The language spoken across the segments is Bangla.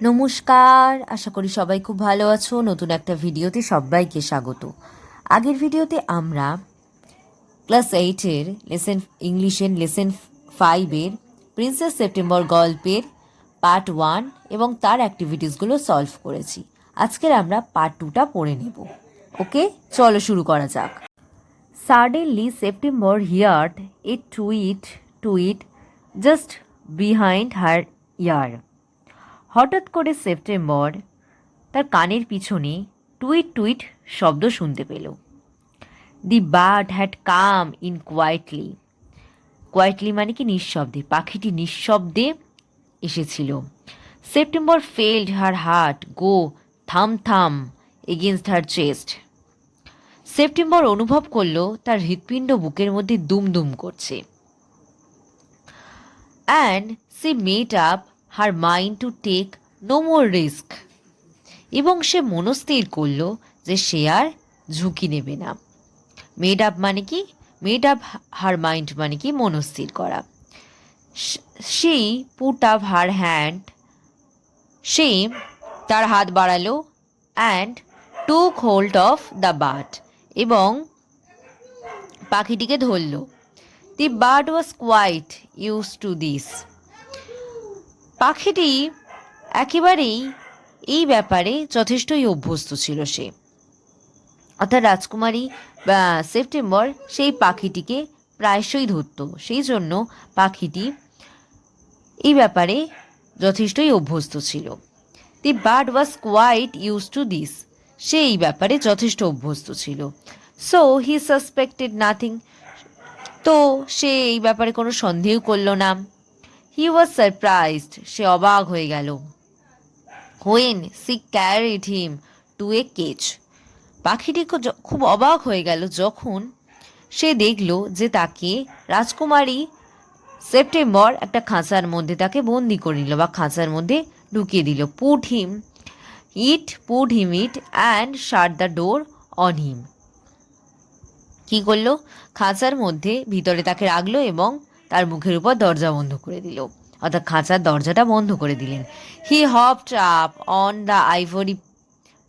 নমস্কার, আশা করি সবাই খুব ভালো আছো। নতুন একটা ভিডিওতে সবাইকে স্বাগত। আগের ভিডিওতে আমরা ক্লাস 8-এর ইংলিশের লেসন 5-এর প্রিন্সেস সেপ্টেম্বর গল্পের পার্ট 1 এবং তার অ্যাক্টিভিটিসগুলো সলভ করেছি। আজকের আমরা পার্ট 2টা পড়ে নেব। ওকে, চলো শুরু করা যাক। Suddenly September heard a tweet just behind her ear. হঠাৎ করে সেপ্টেম্বর তার কানের পিছনে টুইট টুইট শব্দ শুনতে পেল। The bird had come in quietly. Quietly মানে কি নিঃশব্দে, পাখিটি নিঃশব্দে এসেছিল। September felt her heart go thump thump against হার চেস্ট। সেপ্টেম্বর অনুভব করলো তার হৃৎপিণ্ড বুকের মধ্যে দুম দুম করছে। And she made up her mind to take no more risk. এবং সে মনস্থির করল যে সে আর ঝুঁকি নেবে না। মেড আপ মানে কি, মেড আপ হার মাইন্ড মানে কি মনস্থির করা। সে পুট আপ হার হ্যান্ড, সে তার হাত বাড়ালো। And took hold of the bird, এবং পাখিটিকে ধরল। The bird was quite used to this. পাখিটি একেবারেই এই ব্যাপারে যথেষ্টই অভ্যস্ত ছিল সে, অর্থাৎ রাজকুমারী সেপ্টেম্বর সেই পাখিটিকে প্রায়শই ধরত, সেই জন্য পাখিটি এই ব্যাপারে যথেষ্টই অভ্যস্ত ছিল। The bird was quite used to this, সে এই ব্যাপারে যথেষ্ট অভ্যস্ত ছিল। সো হি সাসপেক্টেড নাথিং, তো সে এই ব্যাপারে কোনো সন্দেহ করল না। হি ওয়াজ সারপ্রাইজড, সে অবাক হয়ে গেল। When she carried him to A cage, পাখিটি খুব অবাক হয়ে গেল যখন সে দেখল যে তাকে রাজকুমারী সেপ্টেম্বর একটা খাঁচার মধ্যে তাকে বন্দি করে নিল বা খাঁচার মধ্যে ঢুকিয়ে দিল। Put him it and shut the door on him. কি করলো, খাঁচার মধ্যে ভিতরে তাকে রাখলো এবং তার মুখের উপর দরজা বন্ধ করে দিল, অর্থাৎ খাঁচার দরজাটা বন্ধ করে দিলেন। He hopped up on the ivory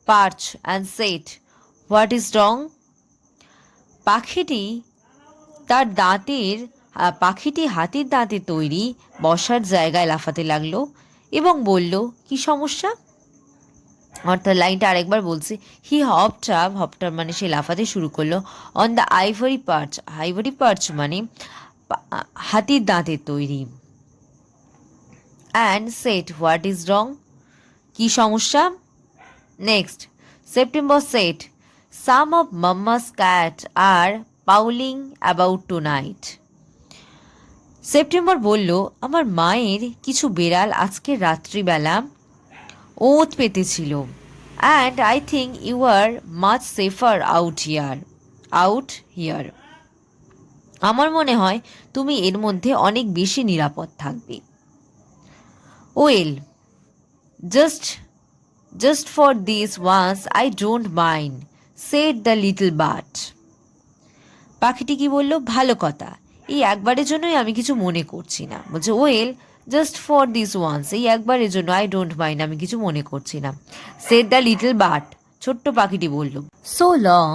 perch and sat, what is wrong. পাখিটি হাতির দাঁতের তৈরি বসার জায়গায় লাফাতে লাগলো এবং বলল, কি সমস্যা। অর্থাৎ লাইনটা আরেকবার বলছে, হি হপড মানে সে লাফাতে শুরু করলো, অন দ্য আইভরি পার্চ মানে হাতির দাঁতের তৈরি। And sat, what is wrong, কি সমস্যা। Next, September said, some of mamma's cat are prowling about tonight. September বলল, আমার মায়ের কিছু বেড়াল আজকে রাত্রিবেলা ওত পেতেছিল। And I think you are much safer out here. আমার মনে হয় তুমি এর মধ্যে অনেক বেশি নিরাপদ থাকবে। Well, just for this once I don't mind, said the little bird. পাখিটি কি বলল, ভালো কথা, এই একবারের জন্যই আমি কিছু মনে করছি না। বলছে well, just for this once, এই একবারের জন্য আই ডোন্ট মাইন্ড, আমি কিছু মনে করছি না। সেড দ্য লিটল বার্ড, ছোট্ট পাখিটি বলল। So long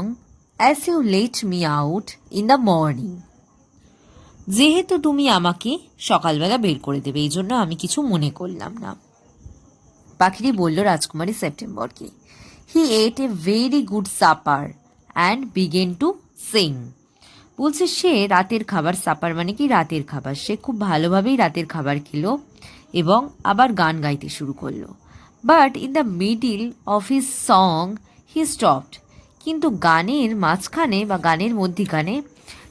as you let me out in the morning, যেহেতু তুমি আমাকে সকালবেলা বের করে দেবে এই জন্য আমি কিছু মনে করলাম না। পাখিটি বলল রাজকুমারী সেপ্টেম্বরকে। He ate a very good supper and began to sing. বলছে সে রাতের খাবার, সাপার মানে কি রাতের খাবার, সে খুব ভালোভাবেই রাতের খাবার খেলো এবং আবার গান গাইতে শুরু করলো। But in the middle of his song he stopped, কিন্তু গানের মাঝখানে বা গানের মধ্যিখানে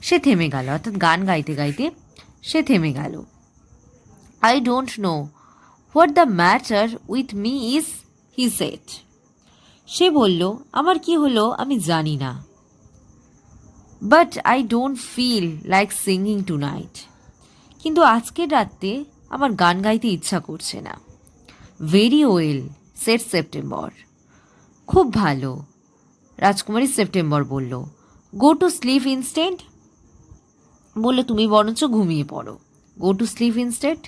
সে থেমে গেল, অর্থাৎ গান গাইতে গাইতে সে থেমে গেল। I don't know what the matter with me is, he said. সে বলল, আমার কি হলো আমি জানি না। But I don't feel like singing tonight, কিন্তু আজকের রাতে আমার গান গাইতে ইচ্ছা করছে না। ভেরি ওয়েল সেড সেপ্টেম্বর, খুব ভালো, রাজকুমারী সেপ্টেম্বর বলল। গো টু স্লিপ ইনস্টেড, বললে তুমি বরঞ্চ ঘুমিয়ে পড়ো। Go to sleep instead.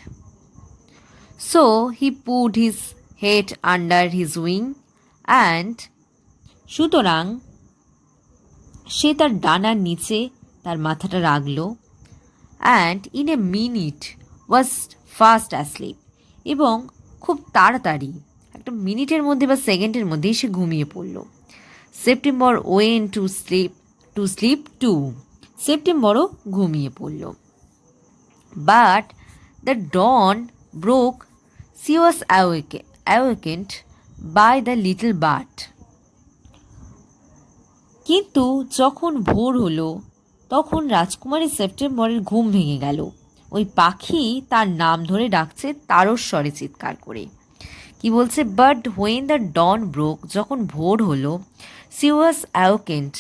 So he put his head under his wing and সুতরাং সে তার ডানার নিচে তার মাথাটা রাখলো and in a minute was fast asleep এবং খুব তাড়াতাড়ি একটা মিনিটের মধ্যে বা সেকেন্ডের মধ্যেই সে ঘুমিয়ে পড়ল। September went to sleep too সেপ্টেম্বরও ঘুমিয়ে পড়ল। But the dawn broke, she was awakened by the little bird. কিন্তু যখন ভোর হলো তখন রাজকুমারী সেপ্টেম্বরের ঘুম ভেঙে গেল। ওই পাখি তার নাম ধরে ডাকছে তারস্বরে চিৎকার করে। কি বলছে? But when the dawn broke, যখন ভোর হলো, she was awakened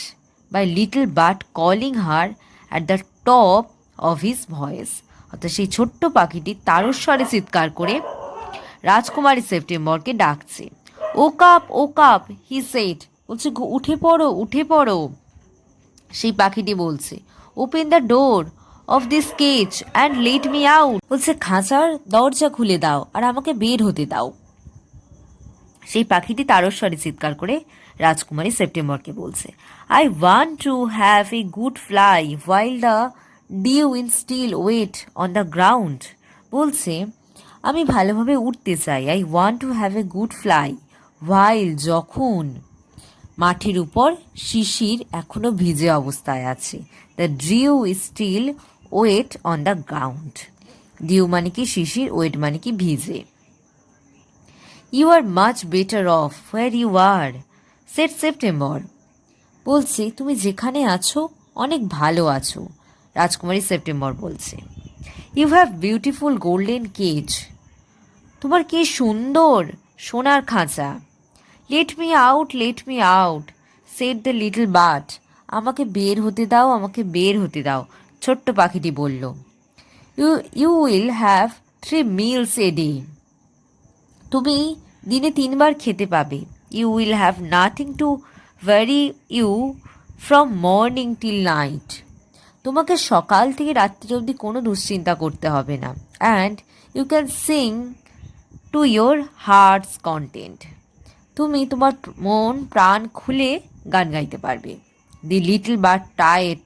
by little bird calling her at the top of his voice. অর্থাৎ সেই ছোট্ট পাখিটি তারস্বরে চিৎকার করে রাজকুমারী সেপ্টেম্বরকে ডাকছে। ও কাপ হি সেড, বলছে উঠে পড়ো উঠে পড়ো। সেই পাখিটি বলছে open the door of this cage and let me out, বলছে খাঁচার দরজা খুলে দাও আর আমাকে বের হতে দাও। সেই পাখিটি তারস্বরে চিৎকার করে রাজকুমারী সেপ্টেম্বরকে বলছে I want to have a good fly while the dew in still wet on the ground. বলছে আমি ভালোভাবে উঠতে চাই। I want to have a good fly while, যখন মাটির উপর শিশির এখনো ভিজে অবস্থায় আছে। The dew is still wet on the ground. Dew মানে কি শিশির, ওয়েট মানে কি ভিজে। You are much better off where you are said September. বলছে তুমি যেখানে আছো অনেক ভালো আছো, রাজকুমারী সেপ্টেম্বর বলছে। You have beautiful golden cage, তোমার কি সুন্দর সোনার খাঁচা। Let me out said the little bird, আমাকে বের হতে দাও আমাকে বের হতে দাও, ছোট্ট পাখিটি বলল। You will have 3 meals a day, তুমি দিনে 3 বার খেতে পাবে। You will have nothing to vary you from morning till night, তোমাকে সকাল থেকে রাত্রি অবধি কোনো দুশ্চিন্তা করতে হবে না। And you can sing to your heart's content, তুমি তোমার মন প্রাণ খুলে গান গাইতে পারবে। The little bird tried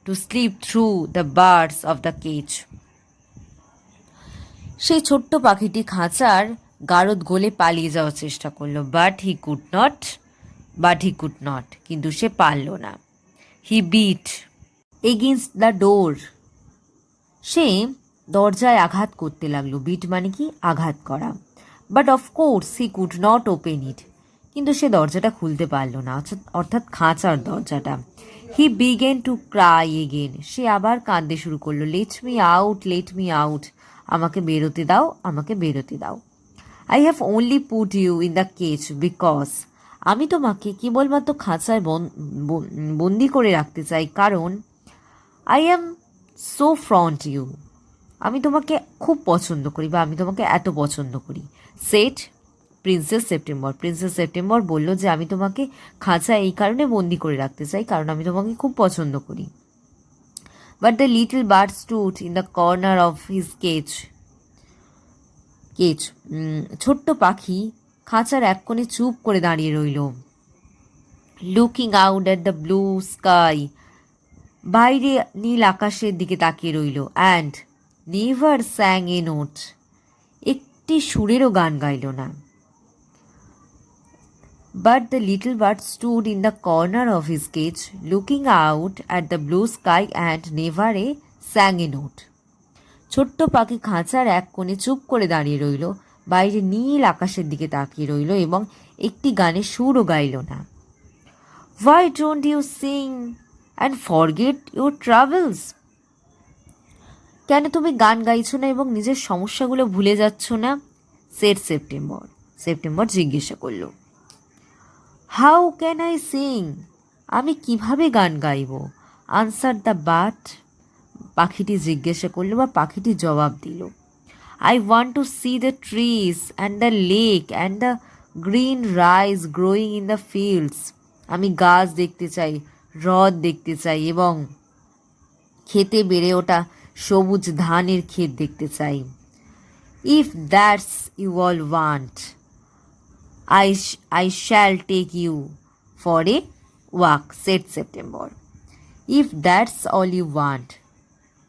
to slip through the bars of the cage, সেই ছোট্ট পাখিটি খাঁচার গারদ গলে পালিয়ে যাওয়ার চেষ্টা করলো। বাট হি কুড নট, কিন্তু সে পারল না। He beat against the door, সে দরজায় আঘাত করতে লাগলো। বিট মানে কি আঘাত করা। But of course he could not open it, কিন্তু সে দরজাটা খুলতে পারলো না, অর্থাৎ খাঁচার দরজাটা। He began to cry again, সে আবার কাঁদতে শুরু করলো। লেট মি আউট, আমাকে বেরোতে দাও আমাকে বেরোতে দাও। I have only put you in the cage because, আমি তোমাকে কেবলমাত্র খাঁচায় বন্দি করে রাখতে চাই কারণ I am so fond you, আমি তোমাকে খুব পছন্দ করি বা আমি তোমাকে এত পছন্দ করি। সেট প্রিন্সেস সেপ্টেম্বর বলল যে আমি তোমাকে খাঁচায় এই কারণে বন্দি করে রাখতে চাই কারণ আমি তোমাকে খুব পছন্দ করি। But the little bird stood in the corner of his cage, ছোট্ট পাখি খাঁচার এক কোণে চুপ করে দাঁড়িয়ে রইল। Looking out at the blue sky, বাইরে নীল আকাশের দিকে তাকিয়ে রইল। অ্যান্ড নেভার স্যাং এ নোট, একটি সুরেরও গান গাইল না। But the little bird stood in the corner of his cage looking out at the blue sky and never a স্যাং A note, ছোট্ট পাখি খাঁচার এক কোণে চুপ করে দাঁড়িয়ে রইল, বাইরে নীল আকাশের দিকে তাকিয়ে রইল এবং একটি গানের সুরও গাইল না। Why don't you sing and forget your troubles? কেন তুমি গান গাইছো না এবং নিজের সমস্যাগুলো ভুলে যাচ্ছ না? সেড সেপ্টেম্বর জিজ্ঞাসা করল। হাউ ক্যান আই সিং, আমি কিভাবে গান গাইব? আনসার দ্য বার্ড, পাখিটি জিজ্ঞাসা করল বা পাখিটি জবাব দিল। I want two C the trees and the lake and the green rice growing in the fields, আমি গাছ দেখতে চাই, হ্রদ দেখতে চাই এবং খেতে বেড়ে ওঠা সবুজ ধানের ক্ষেত দেখতে চাই। If that's you all want, I shall take you for a walk, said September. If that's all you want,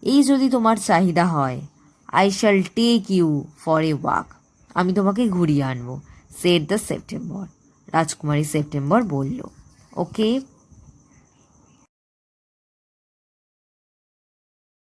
এই যদি তোমার চাহিদা হয়, I shall take you for a walk, আমি তোমাকে ঘুরিয়ে আনবো, said the September, রাজকুমারী সেপ্টেম্বর বলল। ওকে।